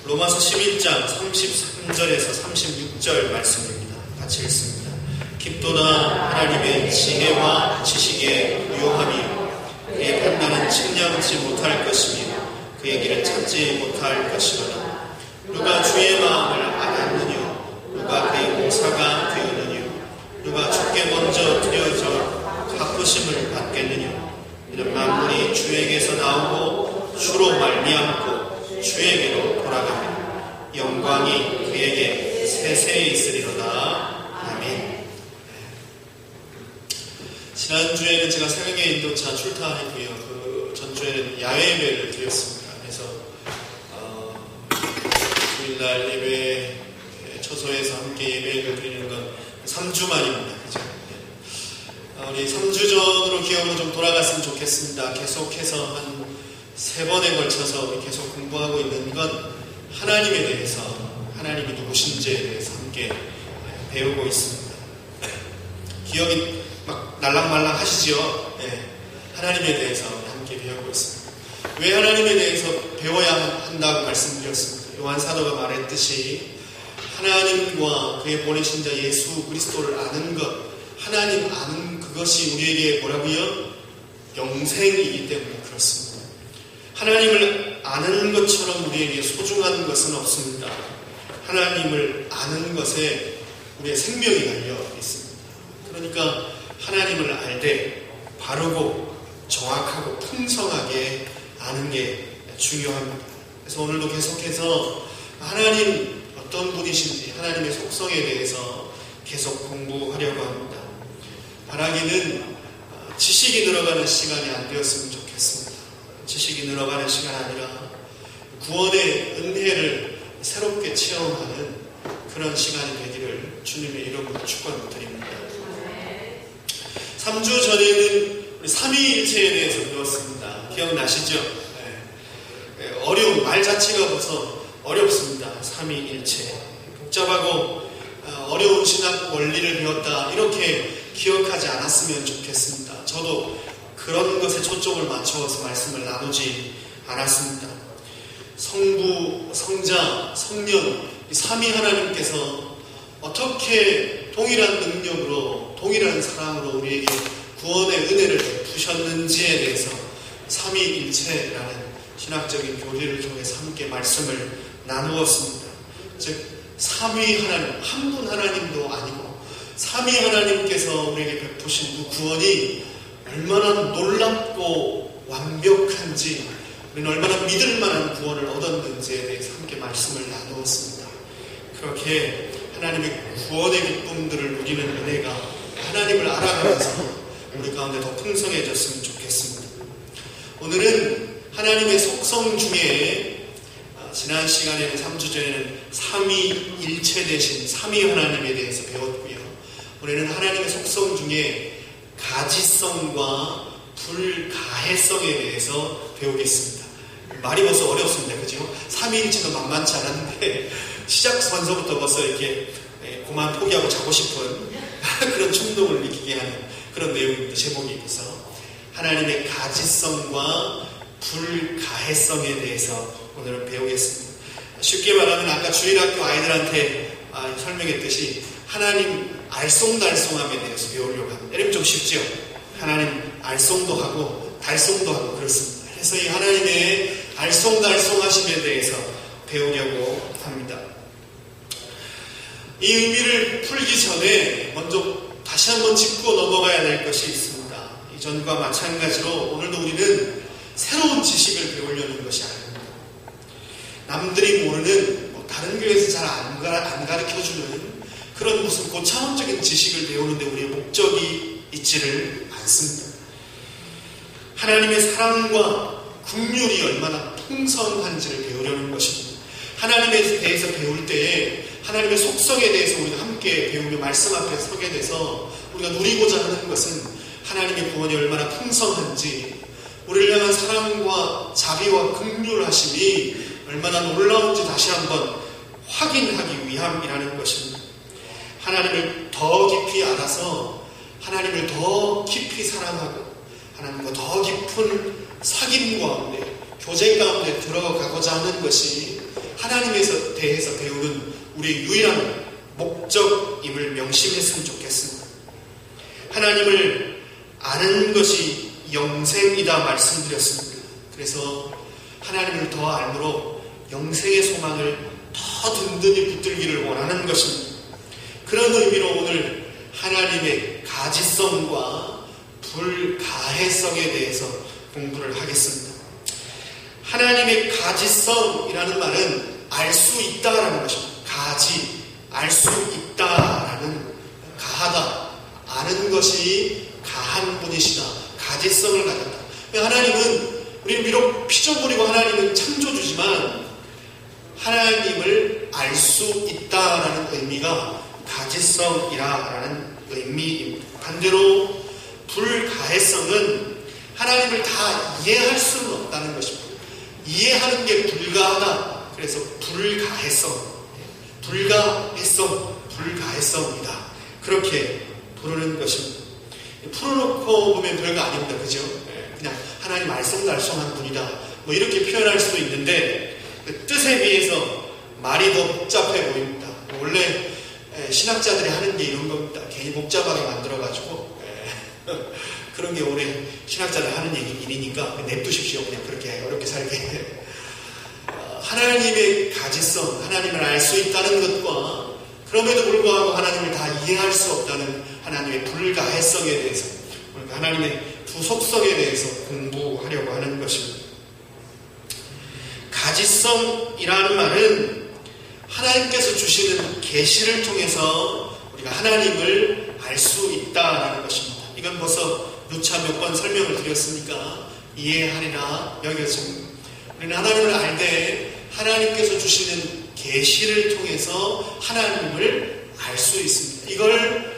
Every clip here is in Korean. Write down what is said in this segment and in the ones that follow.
로마서 11장 33절에서 36절 말씀입니다. 같이 읽습니다. 깊도다 하나님의 지혜와 지식의 유용함이 그의 판단은 측량치 못할 것이며 그의 길을 찾지 못할 것이로다. 누가 주의 마음을 알았느냐? 누가 그의 공사가 되었느냐? 누가 주께 먼저 드려져 갚으심을 받겠느냐? 이는 만물이 주에게서 나오고 주로 말미암고 주에게로 돌아가며 영광이 그에게 세세히 있으리로다. 아멘. 지난주에는 제가 새벽에 인도차 출타했고요. 그 전주에는 야외 예배를 드렸습니다. 그래서 주일날 예배 처소에서 함께 예배를 드리는 건 3주 만입니다. 그죠? 우리 3주 전으로 기억으로 좀 돌아갔으면 좋겠습니다. 계속해서 한 3번에 걸쳐서 우리 계속 공부하고 있는 건 하나님에 대해서, 하나님이 누구신지에 대해서 함께 배우고 있습니다. 기억이 막 날랑말랑 하시지요? 네. 하나님에 대해서 함께 배우고 있습니다. 왜 하나님에 대해서 배워야 한다고 말씀드렸습니다. 요한 사도가 말했듯이 하나님과 그의 보내신 자 예수 그리스도를 아는 것, 하나님 아는 그것이 우리에게 뭐라고요? 영생이기 때문에 그렇습니다. 하나님을 아는 것처럼 우리에게 소중한 것은 없습니다. 하나님을 아는 것에 우리의 생명이 달려 있습니다. 그러니까 하나님을 알 때 바르고 정확하고 풍성하게 아는 게 중요합니다. 그래서 오늘도 계속해서 하나님 어떤 분이신지 하나님의 속성에 대해서 계속 공부하려고 합니다. 바라기는 지식이 늘어가는 시간이 안 되었으면 좋겠습니다. 지식이 늘어가는 시간 아니라 구원의 은혜를 새롭게 체험하는 그런 시간이 되기를 주님의 이름으로 축원드립니다. 3주 전에는 우리 삼위일체에 대해서 배웠습니다. 기억나시죠? 네. 어려운 말 자체가 벌써 어렵습니다. 삼위일체. 복잡하고 어려운 신학 원리를 배웠다. 이렇게 기억하지 않았으면 좋겠습니다. 저도 그런 것에 초점을 맞춰서 말씀을 나누지 않았습니다. 성부, 성자, 성령, 이 삼위 하나님께서 어떻게 동일한 능력으로, 동일한 사랑으로 우리에게 구원의 은혜를 베푸셨는지에 대해서 삼위일체라는 신학적인 교리를 통해서 함께 말씀을 나누었습니다. 즉 삼위 하나님, 한 분 하나님도 아니고 삼위 하나님께서 우리에게 베푸신 그 구원이 얼마나 놀랍고 완벽한지, 우리는 얼마나 믿을 만한 구원을 얻었는지에 대해서 함께 말씀을 나누었습니다. 그렇게 하나님의 구원의 기쁨들을 누리는 은혜가 하나님을 알아가면서 우리 가운데 더 풍성해졌으면 좋겠습니다. 오늘은 하나님의 속성 중에 지난 시간에는 3주 전에는 삼위일체 대신 삼위 하나님에 대해서 배웠고요. 오늘은 하나님의 속성 중에 가지성과 불가해성에 대해서 배우겠습니다. 말이 벌써 어렵습니다. 그죠? 삼위일체도 만만치 않았는데 시작선서부터 벌써 이렇게 그만 포기하고 자고 싶은 그런 충동을 느끼게 하는 그런 내용입니다. 제목이 있어서 하나님의 가지성과 불가해성에 대해서 오늘은 배우겠습니다. 쉽게 말하면 아까 주일학교 아이들한테 설명했듯이 하나님 알쏭달쏭함에 대해서 배우려고 합니다. 이러면 좀 쉽죠? 하나님 알쏭도 하고 달쏭도 하고 그렇습니다. 그래서 이 하나님의 알쏭달쏭하심에 대해서 배우려고 합니다. 이 의미를 풀기 전에 먼저 다시 한번 짚고 넘어가야 될 것이 있습니다. 이전과 마찬가지로 오늘도 우리는 새로운 지식을 배우려는 것이 아닙니다. 남들이 모르는 다른 교회에서 잘 안 가르쳐주는 그런 무슨 고차원적인 지식을 배우는데 우리의 목적이 있지를 않습니다. 하나님의 사랑과 긍휼이 얼마나 풍성한지를 배우려는 것입니다. 하나님에 대해서 배울 때에 하나님의 속성에 대해서 우리가 함께 배우며 말씀 앞에 서게 돼서 우리가 누리고자 하는 것은 하나님의 구원이 얼마나 풍성한지, 우리를 향한 사랑과 자비와 긍휼하심이 얼마나 놀라운지 다시 한번 확인하기 위함이라는 것입니다. 하나님을 더 깊이 알아서 하나님을 더 깊이 사랑하고 하나님과 더 깊은 사귐 가운데, 교제 가운데 들어가고자 하는 것이 하나님에 대해서 배우는 우리의 유일한 목적임을 명심했으면 좋겠습니다. 하나님을 아는 것이 영생이다 말씀드렸습니다. 그래서 하나님을 더 알므로 영생의 소망을 더 든든히 붙들기를 원하는 것입니다. 그런 의미로 오늘 하나님의 가지성과 불가해성에 대해서 공부를 하겠습니다. 하나님의 가지성이라는 말은 알 수 있다라는 것입니다. 가지, 알 수 있다라는 가하다, 아는 것이 가한 분이시다, 가지성을 가졌다. 하나님은, 우리는 비록 피조물이고 하나님은 창조주지만 하나님을 알 수 있다라는 의미가 가지성이라는 의미입니다. 반대로 불가해성은 하나님을 다 이해할 수는 없다는 것입니다. 이해하는 게 불가하다. 그래서 불가해성이다. 그렇게 부르는 것입니다. 풀어놓고 보면 별거 아닙니다. 그죠? 그냥 하나님 알쏭달쏭한 분이다. 뭐 이렇게 표현할 수도 있는데 그 뜻에 비해서 말이 더 복잡해 보입니다. 원래 신학자들이 하는 게 이런 겁니다. 괜히 복잡하게 만들어가지고 그런 게 올해 신학자들 하는 일이니까 냅두십시오. 그냥 그렇게 어렵게 살게. 하나님의 가지성, 하나님을 알 수 있다는 것과 그럼에도 불구하고 하나님을 다 이해할 수 없다는 하나님의 불가해성에 대해서, 하나님의 두 속성에 대해서 공부하려고 하는 것입니다. 가지성이라는 말은 하나님께서 주시는 계시를 통해서 우리가 하나님을 알 수 있다라는 것입니다. 이건 벌써 누차 몇 번 설명을 드렸으니까 이해하리라 여겨집니다. 우리는 하나님을 알 때 하나님께서 주시는 계시를 통해서 하나님을 알 수 있습니다. 이걸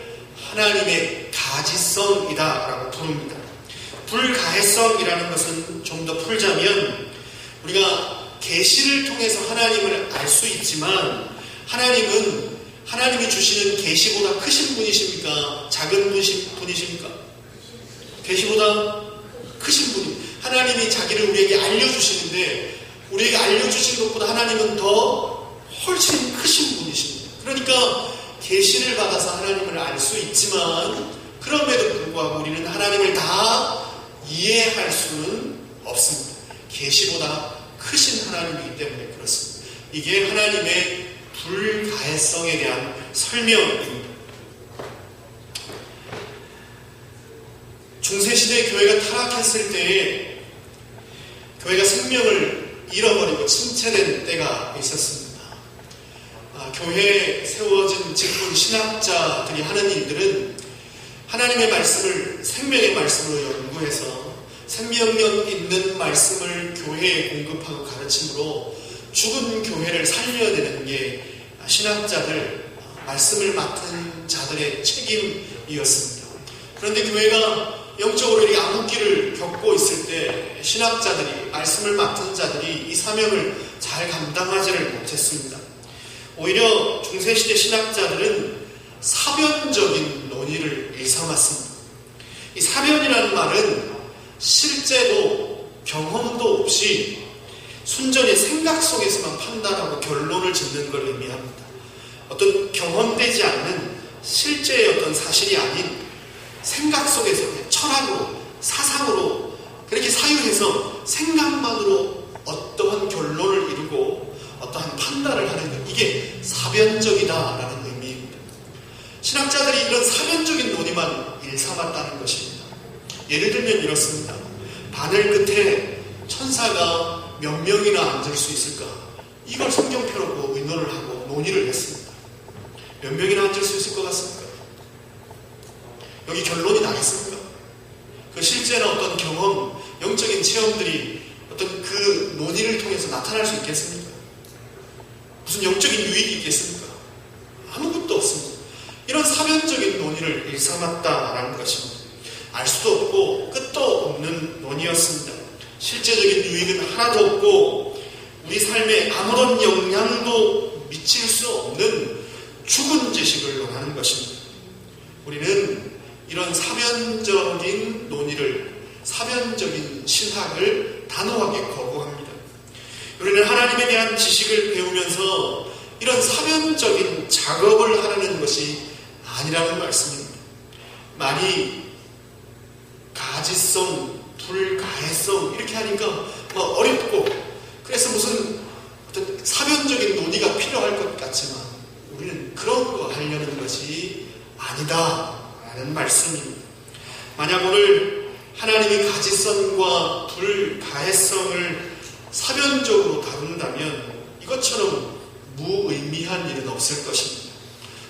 하나님의 가지성이다라고 부릅니다. 불가해성이라는 것은 좀 더 풀자면 우리가 계시를 통해서 하나님을 알 수 있지만 하나님이 주시는 계시보다 크신 분이십니까? 작은 분이십니까? 계시보다 크신 분이 하나님이 자기를 우리에게 알려주시는데 우리에게 알려주신 것보다 하나님은 더 훨씬 크신 분이십니다. 그러니까 계시를 받아서 하나님을 알 수 있지만 그럼에도 불구하고 우리는 하나님을 다 이해할 수는 없습니다. 계시보다 크신 하나님이기 때문에 그렇습니다. 이게 하나님의 불가해성에 대한 설명입니다. 중세시대 교회가 타락했을 때에 교회가 생명을 잃어버리고 침체된 때가 있었습니다. 교회에 세워진 직분 신학자들이 하는 일들은 하나님의 말씀을 생명의 말씀으로 연구해서 생명력 있는 말씀을 교회에 공급하고 가르침으로 죽은 교회를 살려내는 게 신학자들, 말씀을 맡은 자들의 책임이었습니다. 그런데 교회가 영적으로 이렇게 암흑기를 겪고 있을 때 신학자들이, 말씀을 맡은 자들이 이 사명을 잘 감당하지를 못했습니다. 오히려 중세시대 신학자들은 사변적인 논의를 일삼았습니다. 이 사변이라는 말은 실제도 경험도 없이 순전히 생각 속에서만 판단하고 결론을 짓는 걸 의미합니다. 어떤 경험되지 않는 실제의 어떤 사실이 아닌 생각 속에서 철학으로, 사상으로 그렇게 사유해서 생각만으로 어떠한 결론을 이루고 어떠한 판단을 하는 것, 이게 사변적이다라는 의미입니다. 신학자들이 이런 사변적인 논의만 일삼았다는 것입니다. 예를 들면 이렇습니다. 바늘 끝에 천사가 몇 명이나 앉을 수 있을까? 이걸 성경표로 보고 의논을 하고 논의를 했습니다. 몇 명이나 앉을 수 있을 것 같습니까? 여기 결론이 나겠습니까? 그 실제나 어떤 경험, 영적인 체험들이 어떤 그 논의를 통해서 나타날 수 있겠습니까? 무슨 영적인 유익이 있겠습니까? 아무것도 없습니다. 이런 사변적인 논의를 일삼았다라는 것입니다. 알 수도 없고 끝도 없는 논의였습니다. 실제적인 유익은 하나도 없고 우리 삶에 아무런 영향도 미칠 수 없는 죽은 지식을 논하는 것입니다. 우리는 이런 사변적인 논의를, 사변적인 신학을 단호하게 거부합니다. 우리는 하나님에 대한 지식을 배우며 사변적인 작업을 하라는 것이 아니라는 말씀입니다. 많이 가지성, 불가해성 이렇게 하니까 어렵고, 그래서 무슨 어떤 사변적인 논의가 필요할 것 같지만 우리는 그런 거 하려는 것이 아니다라는 말씀입니다. 만약 오늘 하나님이 가지성과 불가해성을 사변적으로 다룬다면 이것처럼 무의미한 일은 없을 것입니다.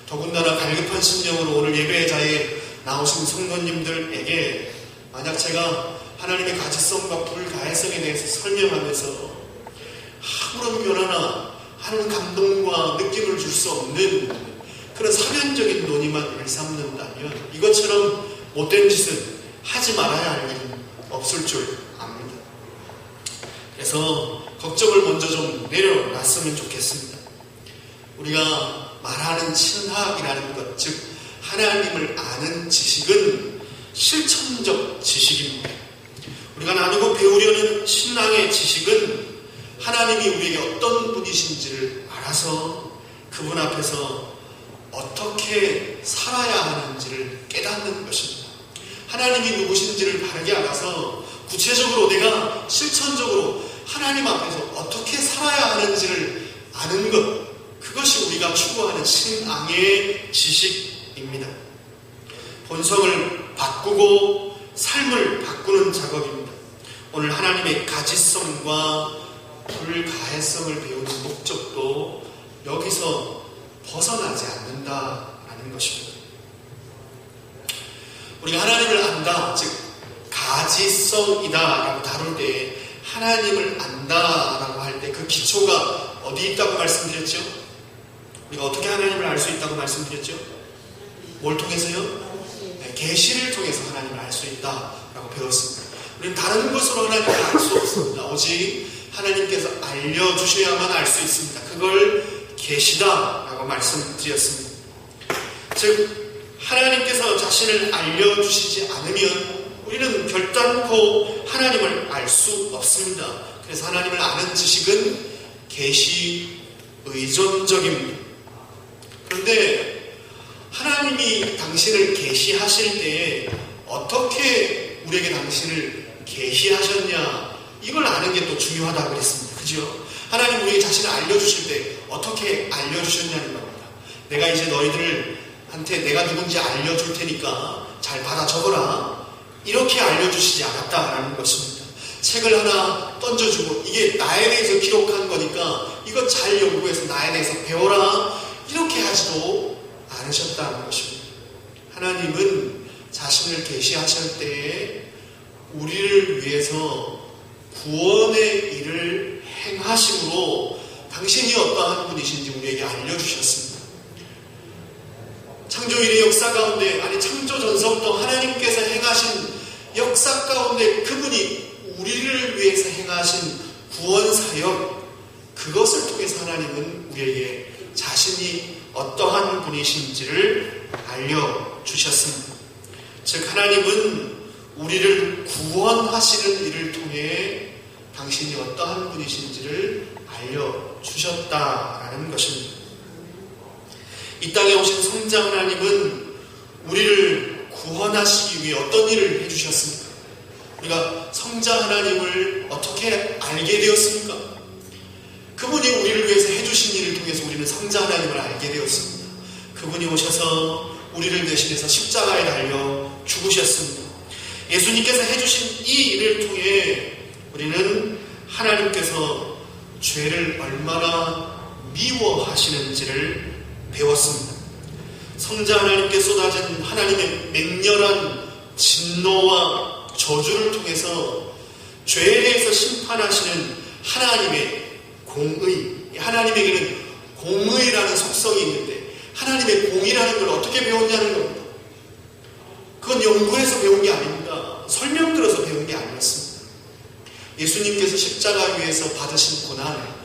더군다나 갈급한 심령으로 오늘 예배 자리에 나오신 성도님들에게 만약 제가 하나님의 가지성과 불가해성에 대해서 설명하면서 아무런 변화나 하는 감동과 느낌을 줄 수 없는 그런 사변적인 논의만 일삼는다면 이것처럼 못된 짓은 하지 말아야 할 일은 없을 줄 압니다. 그래서 걱정을 먼저 좀 내려놨으면 좋겠습니다. 우리가 말하는 신학이라는 것, 즉 하나님을 아는 지식은 실천적 지식입니다. 우리가 나누고 배우려는 신앙의 지식은 하나님이 우리에게 어떤 분이신지를 알아서 그분 앞에서 어떻게 살아야 하는지를 깨닫는 것입니다. 하나님이 누구신지를 바르게 알아서 구체적으로 내가 실천적으로 하나님 앞에서 어떻게 살아야 하는지를 아는 것, 그것이 우리가 추구하는 신앙의 지식입니다. 본성을 바꾸고 삶을 바꾸는 작업입니다. 오늘 하나님의 가지성과 불가해성을 배우는 목적도 여기서 벗어나지 않는다라는 것입니다. 우리가 하나님을 안다, 즉 가지성이다라고 다룰 때 하나님을 안다라고 할 때 그 기초가 어디 있다고 말씀드렸죠? 우리가 어떻게 하나님을 알 수 있다고 말씀드렸죠? 뭘 통해서요? 네, 계시를 통해서 하나님을 알 수 있다라고 배웠습니다. 우리는 다른 것으로 하나님을 알 수 없습니다. 오직 하나님께서 알려주셔야만 알 수 있습니다. 그걸 계시다라고 말씀드렸습니다. 즉 하나님께서 자신을 알려주시지 않으면 우리는 결단코 하나님을 알 수 없습니다. 그래서 하나님을 아는 지식은 계시 의존적입니다. 그런데 하나님이 당신을 계시하실 때에 어떻게 우리에게 당신을 계시하셨냐, 이걸 아는 게 또 중요하다고 그랬습니다. 그죠? 하나님 우리에게 자신을 알려주실 때 어떻게 알려주셨냐는 겁니다. 내가 이제 너희들한테 내가 누군지 알려줄 테니까 잘 받아 적어라, 이렇게 알려주시지 않았다라는 것입니다. 책을 하나 던져주고 이게 나에 대해서 기록한 거니까 이거 잘 연구해서 나에 대해서 배워라, 이렇게 하지도 않으셨다는 것입니다. 하나님은 자신을 계시하실 때에 우리를 위해서 구원의 일을 행하심으로 당신이 어떠한 분이신지 우리에게 알려주셨습니다. 창조일의 역사 가운데, 아니 창조 전서부터 하나님께서 행하신 역사 가운데 그분이 우리를 위해서 행하신 구원 사역, 그것을 통해서 하나님은 우리에게 자신이 어떠한 분이신지를 알려주셨습니다. 즉 하나님은 우리를 구원하시는 일을 통해 당신이 어떠한 분이신지를 알려주셨다라는 것입니다. 이 땅에 오신 성자 하나님은 우리를 구원하시기 위해 어떤 일을 해주셨습니까? 우리가 성자 하나님을 어떻게 알게 되었습니까? 그분이 우리를 위해서 해주신 일을 통해서 우리는 성자 하나님을 알게 되었습니다. 그분이 오셔서 우리를 대신해서 십자가에 달려 죽으셨습니다. 예수님께서 해주신 이 일을 통해 우리는 하나님께서 죄를 얼마나 미워하시는지를 배웠습니다. 성자 하나님께 쏟아진 하나님의 맹렬한 진노와 저주를 통해서 죄에 대해서 심판하시는 하나님의 공의, 하나님에게는 공의라는 속성이 있는데 하나님의 공의라는 걸 어떻게 배웠냐는 겁니다. 그건 연구해서 배운 게 아닙니다. 설명 들어서 배운 게 아니었습니다. 예수님께서 십자가 위에서 받으신 고난,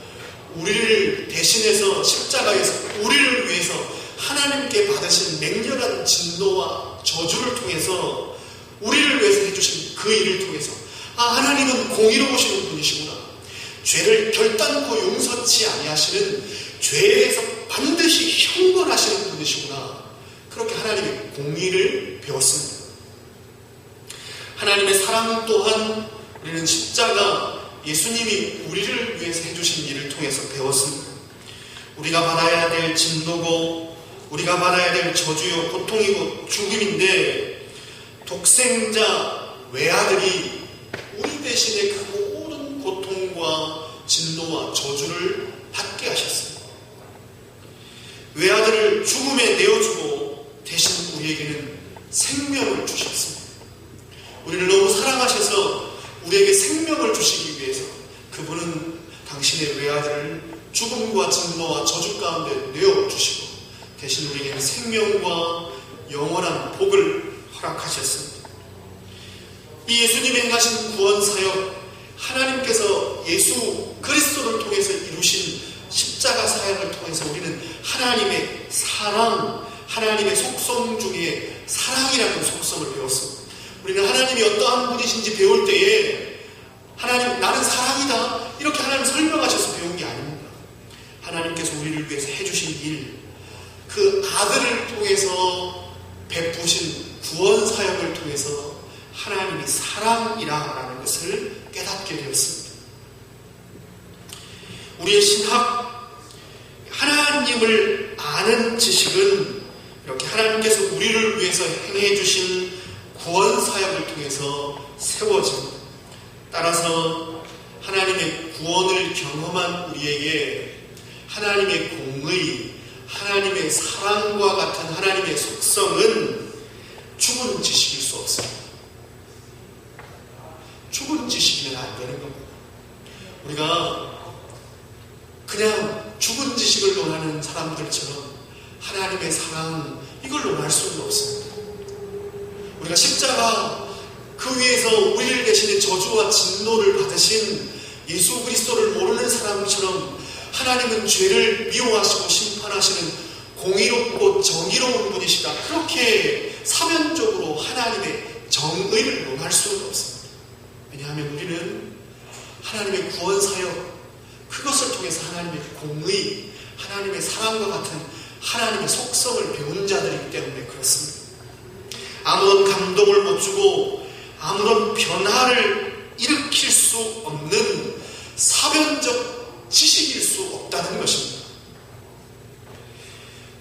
우리를 대신해서 십자가에서 우리를 위해서 하나님께 받으신 맹렬한 진노와 저주를 통해서 우리를 위해서 해주신 그 일을 통해서 하나님은 공의로우신 분이시구나, 죄를 결단코 용서치 아니하시는 죄에 대해서 반드시 형벌하시는 분이시구나. 그렇게 하나님의 공의를 배웠습니다. 하나님의 사랑 또한 우리는 십자가 예수님이 우리를 위해서 해주신 일을 통해서 배웠습니다. 우리가 받아야 될 진노고 우리가 받아야 될 저주요 고통이고 죽음인데 독생자 외아들이 우리 대신에 그 모든 고통과 진노와 저주를 받게 하셨습니다. 외아들을 죽음에 내어주고 대신 우리에게는 생명을 주셨습니다. 우리를 너무 사랑하셔서 우리에게 생명을 주시기 위해서 그분은 당신의 외아들을 죽음과 진노와 저주 가운데 내어주시고 대신 우리에게는 생명과 영원한 복을 허락하셨습니다. 이 예수님이 행하신 구원사역, 하나님께서 예수 그리스도를 통해서 이루신 십자가 사역을 통해서 우리는 하나님의 사랑, 하나님의 속성 중에 사랑이라는 속성을 배웠습니다. 우리는 하나님이 어떠한 분이신지 배울 때에 하나님 나는 사랑이다 이렇게 하나님 설명하셔서 배운 게 아닙니다. 하나님께서 우리를 위해서 해주신 일, 그 아들을 통해서 베푸신 구원 사역을 통해서 하나님이 사랑이라는 것을 깨닫게 되었습니다. 우리의 신학, 하나님을 아는 지식은 이렇게 하나님께서 우리를 위해서 행해 주신 구원 사역을 통해서 세워집니다. 따라서 하나님의 구원을 경험한 우리에게 하나님의 공의, 하나님의 사랑과 같은 하나님의 속성은 죽은 지식일 수 없습니다. 죽은 지식이면 안 되는 겁니다. 우리가 그냥 죽은 지식을 논하는 사람들처럼 하나님의 사랑, 이걸 논할 수는 없습니다. 우리가 십자가 그 위에서 우리를 대신에 저주와 진노를 받으신 예수 그리스도를 모르는 사람처럼 하나님은 죄를 미워하시고 심판하시는 공의롭고 정의로운 분이시다. 그렇게 사면적으로 하나님의 정의를 논할 수는 없습니다. 왜냐하면 우리는 하나님의 구원 사역, 그것을 통해서 하나님의 공의, 하나님의 사랑과 같은 하나님의 속성을 배운 자들이기 때문에 그렇습니다. 아무런 감동을 못 주고 아무런 변화를 일으킬 수 없는 사변적 지식일 수 없다는 것입니다.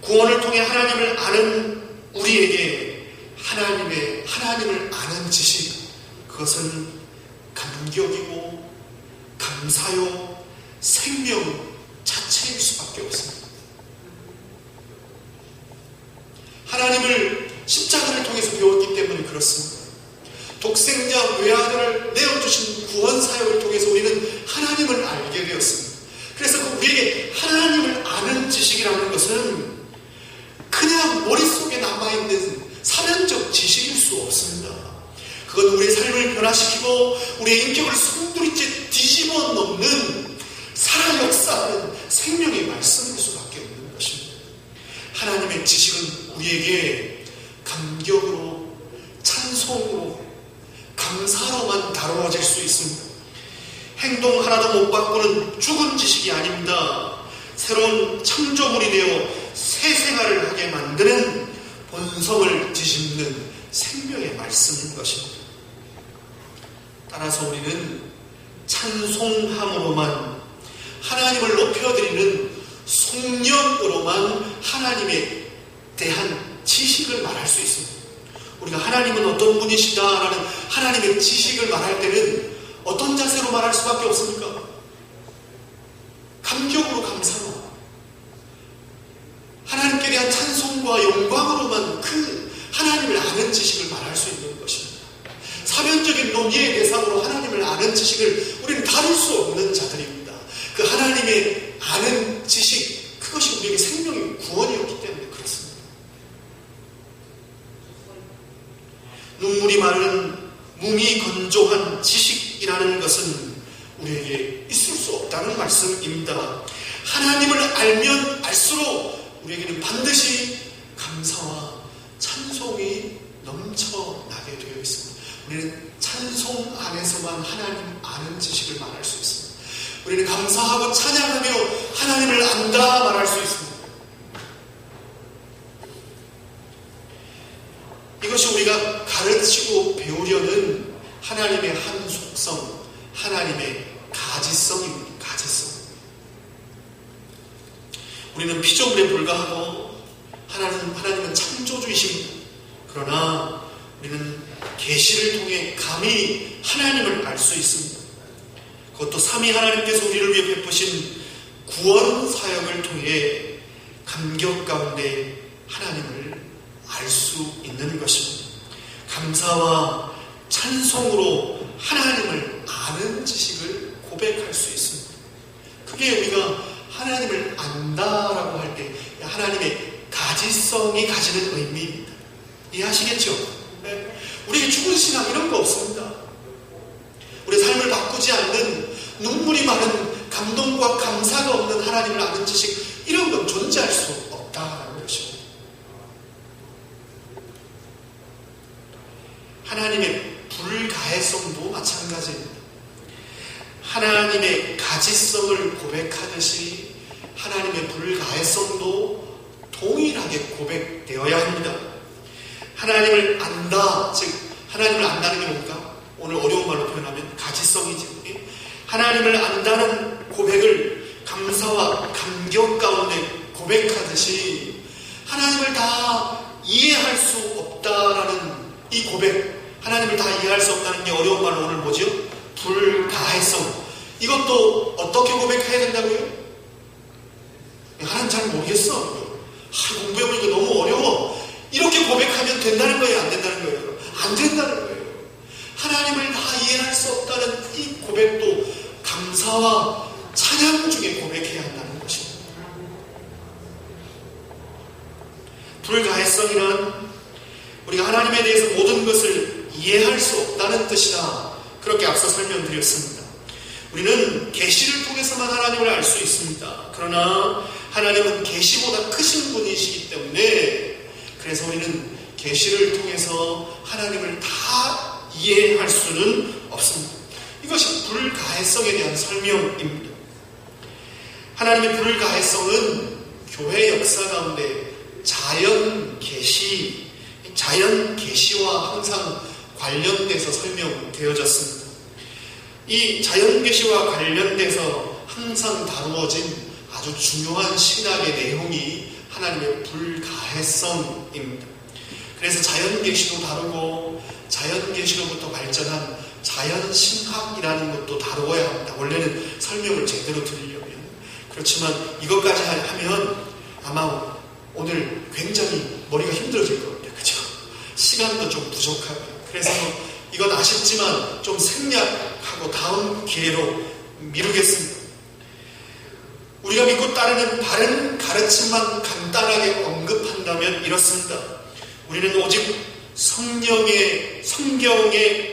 구원을 통해 하나님을 아는 우리에게 하나님을 아는 지식, 그것은 감격이고 감사요 생명 자체일 수밖에 없습니다. 하나님을 십자가를 통해서 배웠기 때문에 그렇습니다. 독생자 외아들을 내어주신 구원 사역을 통해서 우리는 하나님을 알게 되었습니다. 그래서 우리에게 하나님을 아는 지식이라는 것은 그냥 머릿속에 남아있는 사변적 지식일 수 없습니다. 그건 우리의 삶을 변화시키고 우리의 인격을 송두리째 뒤집어 놓는 살아 역사하는 생명의 말씀일 수밖에 없는 것입니다. 하나님의 지식은 우리에게 감격으로, 찬송으로, 감사로만 다루어질 수 있습니다. 행동 하나도 못 바꾸는 죽은 지식이 아닙니다. 새로운 창조물이 되어 새 생활을 하게 만드는 본성을 뒤집는 생명의 말씀인 것입니다. 따라서 우리는 찬송함으로만, 하나님을 높여드리는 송년으로만 하나님에 대한 지식을 말할 수 있습니다. 우리가 하나님은 어떤 분이시다라는 하나님의 지식을 말할 때는 어떤 자세로 말할 수밖에 없습니까? 감격으로, 감사로, 하나님께 대한 찬송과 영광으로만 그 하나님을 아는 지식을 말할 수 있는 것입니다. 사변적인 논의의 대상으로 하나님을 아는 지식을 우리는 다룰 수 없는 자들입니다. 그 하나님의 아는 지식, 그것이 우리에게 생명의 구원이었기 때문에 그렇습니다. 눈물이 마른 몸이 건조한 지식이라는 것은 우리에게 있을 수 없다는 말씀입니다. 하나님을 알면 알수록 우리에게는 반드시 감사와 찬송이 넘쳐나게 되어 있습니다. 우리는 찬송 안에서만 하나님 아는 지식을 말할 수 있습니다. 우리는 감사하고 찬양하며 하나님을 안다 말할 수 있습니다. 이것이 우리가 가르치고 배우려는 하나님의 한 속성, 하나님의 가지성입니다. 가지성. 우리는 피조물에 불과하고 하나님은 창조주이십니다. 그러나 우리는 계시를 통해 감히 하나님을 알 수 있습니다. 그것도 삼위 하나님께서 우리를 위해 베푸신 구원 사역을 통해 감격 가운데 하나님을 알 수 있는 것입니다. 감사와 찬송으로 하나님을 아는 지식을 고백할 수 있습니다. 그게 우리가 하나님을 안다라고 할 때 하나님의 가지성이 가지는 의미입니다. 이해하시겠죠? 네. 우리에게 죽은 신앙 이런 거 없습니다. 우리 삶을 바꾸지 않는 눈물이 많은 감동과 감사가 없는 하나님을 아는 지식 이런 건 존재할 수 없다라는 것입니다. 하나님의 불가해성도 마찬가지입니다. 하나님의 가지성을 고백하듯이 하나님의 불가해성도 동일하게 고백되어야 합니다. 하나님을 안다, 즉 하나님을 안다는 게 뭡니까? 오늘 어려운 말로 표현하면 가지성이죠. 하나님을 안다는 고백을 감사와 감격 가운데 고백하듯이 하나님을 다 이해할 수 없다라는 이 고백, 하나님을 다 이해할 수 없다는 게 어려운 말로 오늘 뭐죠? 불가해성. 이것도 어떻게 고백해야 된다고요? 하나님 잘 모르겠어. 공부해보니까 너무 어려워. 이렇게 고백하면 된다는 거예요? 안 된다는 거예요? 안 된다는 거예요. 하나님을 다 이해할 수 없다는 이 고백도 감사와 찬양 중에 고백해야 한다는 것입니다. 불가해성이란 우리가 하나님에 대해서 모든 것을 이해할 수 없다는 뜻이다. 그렇게 앞서 설명드렸습니다. 우리는 계시를 통해서만 하나님을 알 수 있습니다. 그러나 하나님은 계시보다 크신 분이시기 때문에 그래서 우리는 계시를 통해서 하나님을 다 이해할 수는 없습니다. 이것이 불가해성에 대한 설명입니다. 하나님의 불가해성은 교회 역사 가운데 자연 계시와 항상 관련돼서 설명되어졌습니다. 이 자연 계시와 관련돼서 항상 다루어진 아주 중요한 신학의 내용이 하나님의 불가해성입니다. 그래서 자연 계시도 다루고 자연 계시로부터 발전한 자연 신학이라는 것도 다루어야 합니다. 원래는 설명을 제대로 드리려면. 그렇지만 이것까지 하면 아마 오늘 굉장히 머리가 힘들어질 겁니다. 그죠? 시간도 좀 부족하고요. 그래서 이건 아쉽지만 좀 생략하고 다음 기회로 미루겠습니다. 우리가 믿고 따르는 바른 가르침만 간단하게 언급한다면 이렇습니다. 우리는 오직 성경의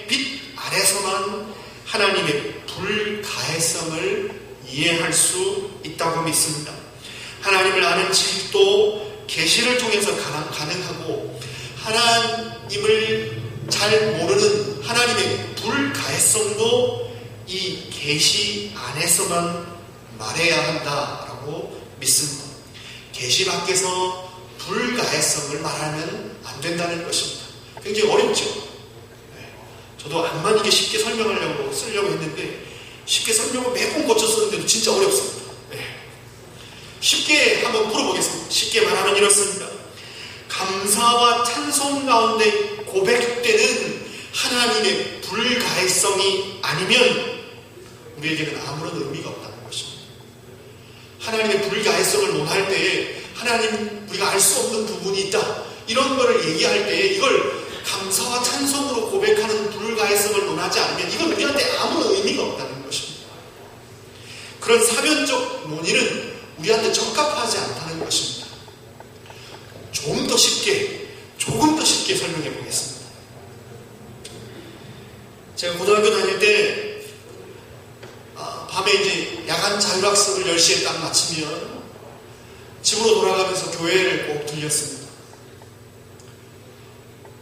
빛 아래서만 하나님의 불가해성을 이해할 수 있다고 믿습니다. 하나님을 아는 지식도 계시를 통해서 가능하고 하나님을 잘 모르는 하나님의 불가해성도 이 계시 안에서만 말해야 한다라고 믿습니다. 계시 밖에서 불가해성을 말하면 안 된다는 것입니다. 굉장히 어렵죠. 저도 암만 이게 쉽게 설명하려고 쓰려고 했는데 쉽게 설명을 몇 번 거쳐 썼는데도 진짜 어렵습니다. 쉽게 한번 풀어보겠습니다. 쉽게 말하면 이렇습니다. 감사와 찬송 가운데 고백되는 하나님의 불가해성이 아니면 우리에게는 아무런 의미가 없다는 것입니다. 하나님의 불가해성을 논할 때에 하나님 우리가 알 수 없는 부분이 있다. 이런 거를 얘기할 때에 이걸 감사와 찬송으로 고백하는 불가해성을 논하지 않으면 이건 우리한테 아무런 의미가 없다는 것입니다. 그런 사변적 논의는 우리한테 적합하지 않다는 것입니다. 조금 더 쉽게 설명해 보겠습니다. 제가 고등학교 다닐 때 밤에 이제 야간 자율학습을 10시에 딱 마치면 집으로 돌아가면서 교회를 꼭 들렸습니다.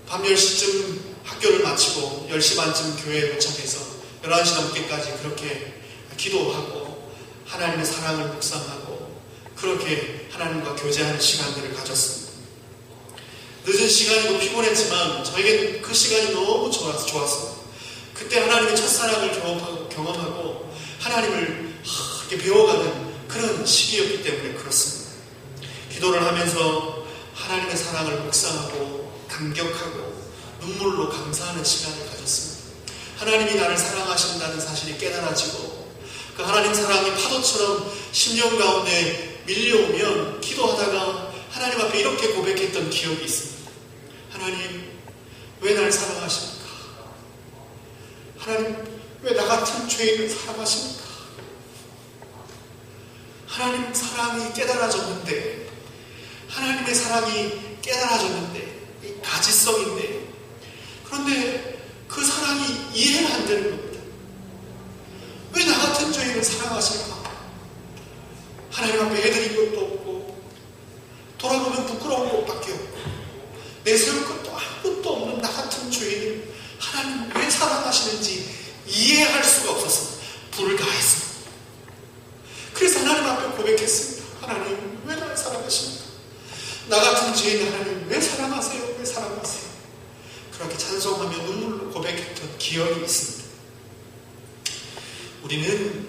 밤 10시쯤 학교를 마치고 10시 반쯤 교회에 도착해서 11시 넘게까지 그렇게 기도하고 하나님의 사랑을 묵상하고 그렇게 하나님과 교제하는 시간들을 가졌습니다. 늦은 시간이고 피곤했지만 저에겐 그 시간이 너무 좋았습니다. 그때 하나님의 첫사랑을 경험하고 하나님을 이렇게 배워가는 그런 시기였기 때문에 그렇습니다. 기도를 하면서 하나님의 사랑을 묵상하고 감격하고 눈물로 감사하는 시간을 가졌습니다. 하나님이 나를 사랑하신다는 사실이 깨달아지고 그 하나님 사랑이 파도처럼 심령 가운데 밀려오면 기도하다가 하나님 앞에 이렇게 고백했던 기억이 있습니다. 하나님, 왜 날 사랑하십니까? 하나님, 왜 나 같은 죄인을 사랑하십니까? 하나님 사랑이 깨달아졌는데, 하나님의 사랑이 깨달아졌는데, 이 가지성인데, 그런데 그 사랑이 이해가 안 되는 겁니다. 왜 나 같은 죄인을 사랑하실까? 하나님 앞에 해드린 것도 없고, 돌아보면 부끄러운 것밖에 없고, 내세울 것도 아무것도 없는 나 같은 죄인을 하나님 왜 사랑하시는지 이해할 수가 없었습니다. 불가했습니다. 그래서 하나님 앞에 고백했습니다. 하나님, 왜 날 사랑하십니까? 나 같은 죄인 하나님 왜 사랑하세요? 왜 사랑하세요? 그렇게 찬송하며 눈물로 고백했던 기억이 있습니다. 우리는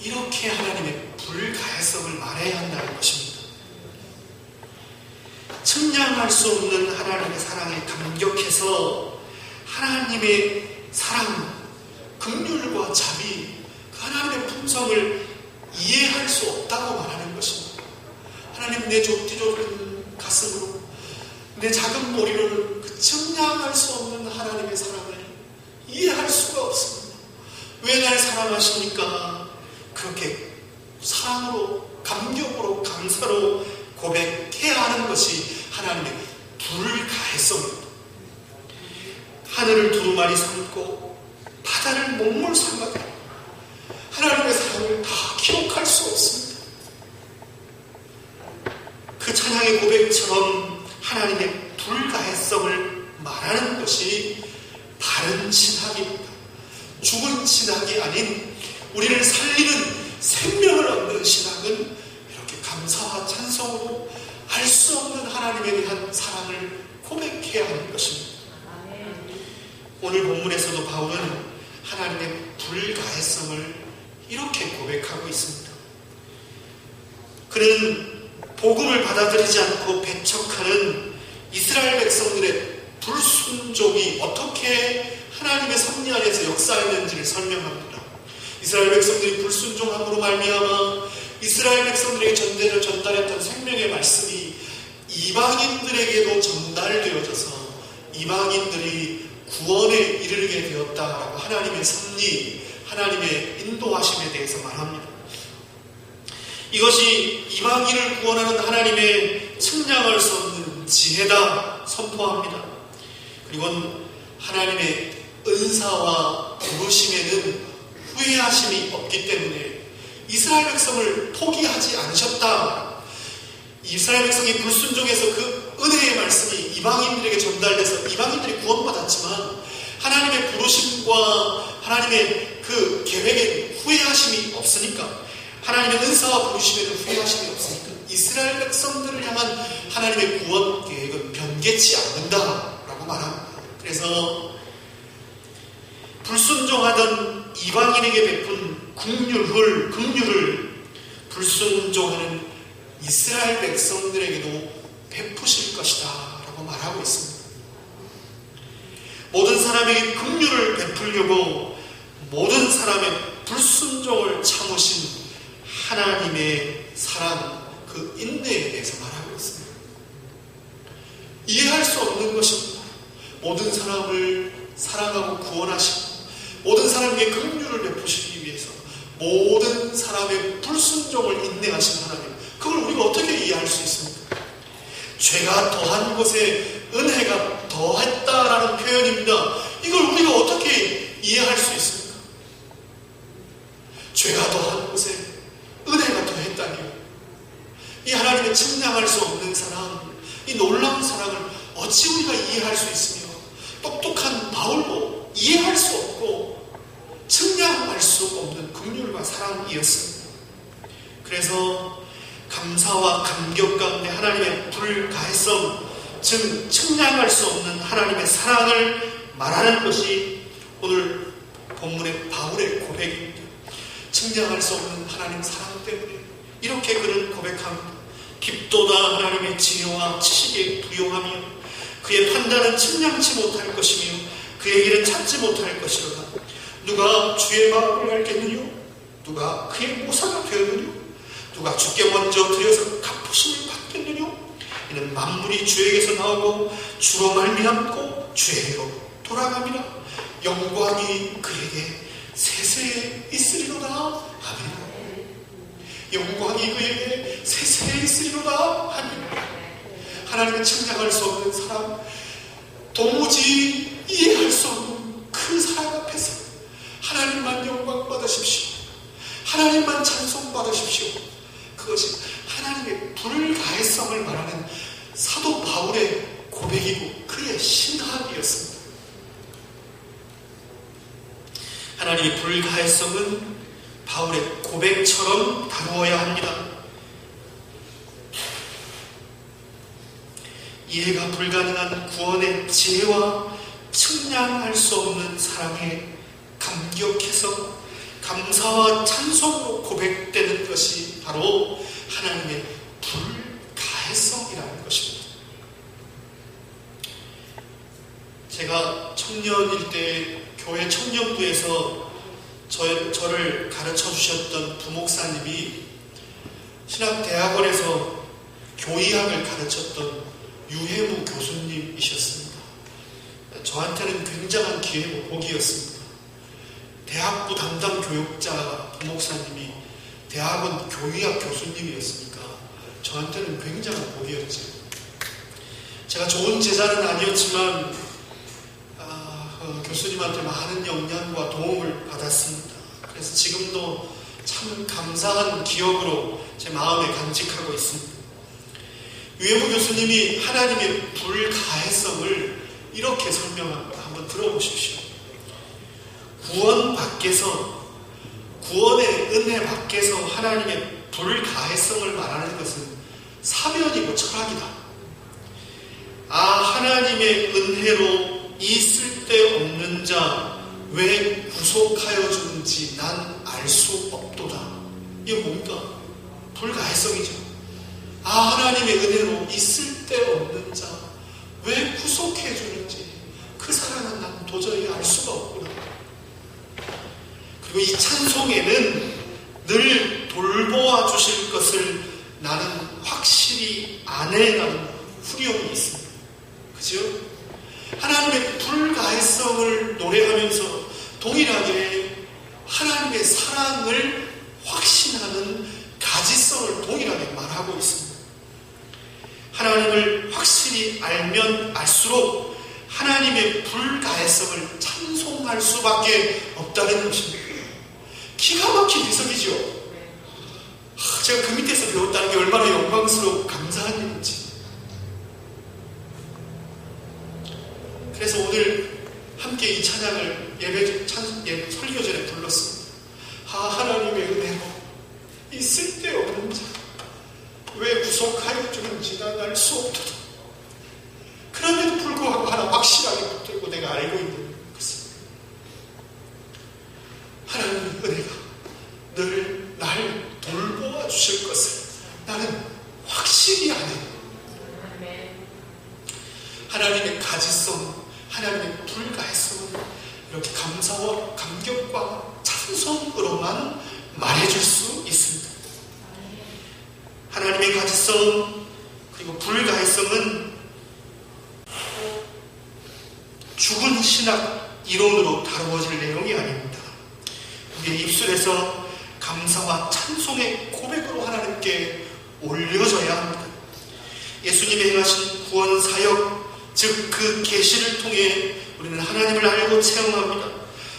이렇게 하나님의 불가해성을 말해야 한다는 것입니다. 측량할 수 없는 하나님의 사랑에 감격해서 하나님의 사랑, 긍휼과 자비, 그 하나님의 품성을 이해할 수 없다고 말하는 것입니다. 하나님, 내 좁디좁은 가슴으로 내 작은 머리로는 그 측량할 수 없는 하나님의 사랑을 이해할 수가 없습니다. 왜 날 사랑하십니까? 그렇게 사랑으로, 감격으로, 감사로 고백해야 하는 것이 하나님의 불가해성입니다. 하늘을 두루마리 삼고 바다를 목물 삼아도 하나님의 사랑을 다 기록할 수 없습니다. 그 찬양의 고백처럼 하나님의 불가해성을 말하는 것이 바른 신학입니다. 죽은 신학이 아닌 우리를 살리는 생명을 얻는 신학은 이렇게 감사와 찬송으로 알 수 없는 하나님에 대한 사랑을 고백해야 하는 것입니다. 오늘 본문에서도 바울은 하나님의 불가해성을 이렇게 고백하고 있습니다. 그는 복음을 받아들이지 않고 배척하는 이스라엘 백성들의 불순종이 어떻게 하나님의 섭리 안에서 역사했는지를 설명합니다. 이스라엘 백성들이 불순종함으로 말미암아 이스라엘 백성들에게 전달했던 생명의 말씀이 이방인들에게도 전달되어져서 이방인들이 구원에 이르게 되었다라고 하나님의 섭리, 하나님의 인도하심에 대해서 말합니다. 이것이 이방인을 구원하는 하나님의 측량할 수 없는 지혜다 선포합니다. 그리고 하나님의 은사와 부르심에는 후회하심이 없기 때문에 이스라엘 백성을 포기하지 않으셨다. 이스라엘 백성이 불순종해서 그 은혜의 말씀이 이방인들에게 전달돼서 이방인들이 구원받았지만 하나님의 부르심과 하나님의 그 계획에 후회하심이 없으니까, 하나님의 은사와 부르심에는 후회하심이 없으니까 이스라엘 백성들을 향한 하나님의 구원 계획은 변개치 않는다라고 말합니다. 그래서 불순종하던 이방인에게 베푼 긍휼을 불순종하는 이스라엘 백성들에게도 베푸실 것이다 라고 말하고 있습니다. 모든 사람에게 긍휼을 베풀려고 모든 사람의 불순종을 참으신 하나님의 사랑, 그 인내에 대해서 말하고 있습니다. 이해할 수 없는 것입니다. 모든 사람을 사랑하고 구원하시고 모든 사람에게 긍휼을 베푸시기 위해서 모든 사람의 불순종을 인내하신 하나님, 그걸 우리가 어떻게 이해할 수 있습니까? 죄가 더한 곳에 은혜가 더했다라는 표현입니다. 이걸 우리가 어떻게 이해할 수 있습니까? 죄가 더한 곳에 은혜가 더했다니, 이 하나님의 측량할 수 없는 사랑, 이 놀라운 사랑을 어찌 우리가 이해할 수 있으며 똑똑한 바울도 이해할 수 없고 측량할 수 없는 긍휼과 사랑이었습니다. 그래서 감사와 감격 가운데 하나님의 불가해성, 즉 측량할 수 없는 하나님의 사랑을 말하는 것이 오늘 본문의 바울의 고백입니다. 측량할 수 없는 하나님 사랑 때문에 이렇게 그는 고백합니다. 깊도다 하나님의 지혜와 지식에 부요하며 그의 판단은 측량치 못할 것이며 그의 길은 찾지 못할 것이로다. 누가 주의 마음을 알겠느냐? 누가 그의 모사가 되었느냐? 누가 주께 먼저 드려서 갚으심을 받겠느냐? 이는 만물이 주에게서 나오고 주로 말미암고 주에게로 돌아갑니다. 영광이 그에게 세세에 있으리로다. 아멘. 영광이 그에게 세세에 있으리로다. 아멘. 하나님은 측량할 수 없는 사람, 도무지 이해할 수 없는 그 사랑 앞에서 하나님만 영광 받으십시오. 하나님만 찬송 받으십시오. 그것이 하나님의 불가해성을 말하는 사도 바울의 고백이고 그의 신학이었습니다. 하나님의 불가해성은 바울의 고백처럼 다루어야 합니다. 이해가 불가능한 구원의 지혜와 측량할 수 없는 사랑에 감격해서 감사와 찬송으로 고백되는 것이 바로 하나님의 불가해성이라는 것입니다. 제가 청년일 때 교회 청년부에서 저를 가르쳐 주셨던 부목사님이 신학대학원에서 교의학을 가르쳤던 유해무 교수님이셨습니다. 저한테는 굉장한 기회고 복이었습니다. 대학부 담당 교육자 부목사님이 대학원 교의학 교수님이었으니까 저한테는 굉장한 복이었죠. 제가 좋은 제자는 아니었지만 교수님한테 많은 영향과 도움을 받았습니다. 그래서 지금도 참 감사한 기억으로 제 마음에 간직하고 있습니다. 유해무 교수님이 하나님의 불가해성을 이렇게 설명합니다. 한번 들어보십시오. 구원 밖에서, 구원의 은혜 밖에서 하나님의 불가해성을 말하는 것은 사변이고 철학이다. 하나님의 은혜로 이 쓸데없는 자 왜 구속하여 주는지 난 알 수 없도다. 이게 뭔가? 불가해성이죠. 하나님의 은혜로 이 쓸데없는 자 왜 구속해 주는지 그 사랑은 난 도저히 알 수가 없구나. 그리고 이 찬송에는 늘 돌보아 주실 것을 나는 확실히 아네라는 후렴이 있습니다. 그죠? 하나님의 불가해성을 노래하면서 동일하게 하나님의 사랑을 확신하는 가지성을 동일하게 말하고 있습니다. 하나님을 확실히 알면 알수록 하나님의 불가해성을 찬송할 수밖에 없다는 것입니다. 기가 막힌 해석이죠. 제가 그 밑에서 배웠다는 게 얼마나 영광스럽고 감사한 일인지. 그래서 오늘 함께 이 찬양을 설교 전에 불렀습니다. 하나님의 은혜로 이 쓸데없는 자 왜 구속하여 주는지 난 알 수 없도다. 그럼에도 불구하고 하나 확실하게 붙들고 내가 알고 있는 것은 하나님의 은혜가 늘 날 돌보아 주실 것을 나는 확실히 아네. 하나님의 가지성, 하나님의 불가해성을 이렇게 감사와 감격과 찬송으로만 말해줄 수 있습니다. 하나님의 가지성 그리고 불가해성은 죽은 신학 이론으로 다루어질 내용이 아닙니다. 우리의 입술에서 감사와 찬송의 고백으로 하나님께 올려져야 합니다. 예수님이 행하신 구원 사역, 즉 그 계시를 통해 우리는 하나님을 알고 체험합니다.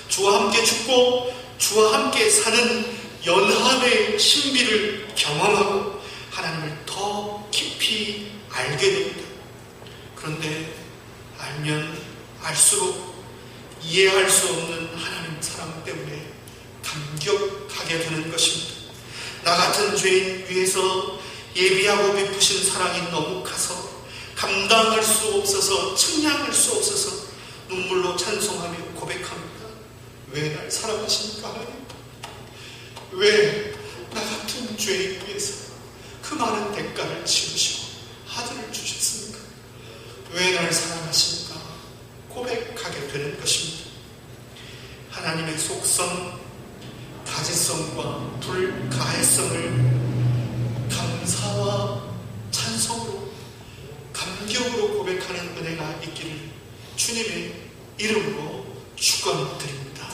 주와 함께 죽고 주와 함께 사는 연합의 신비를 경험하고 하나님을 더 깊이 알게 됩니다. 그런데 알면 알수록 이해할 수 없는 하나님 사랑 때문에 감격하게 되는 것입니다. 나 같은 죄인 위해서 예비하고 베푸신 사랑이 너무 커서 감당할 수 없어서 측량할 수 없어서 눈물로 찬송하며 고백합니다. 왜 날 사랑하십니까 하나님? 왜 나 같은 죄인 위해서 그 많은 대가를 치르시고 아들을 주셨습니까? 왜 날 사랑하십니까? 고백하게 되는 것입니다. 하나님의 속성, 가지성과 불가해성을 감사와 찬송으로 감격으로 고백하는 은혜가 있기를 주님의 이름으로 축원드립니다.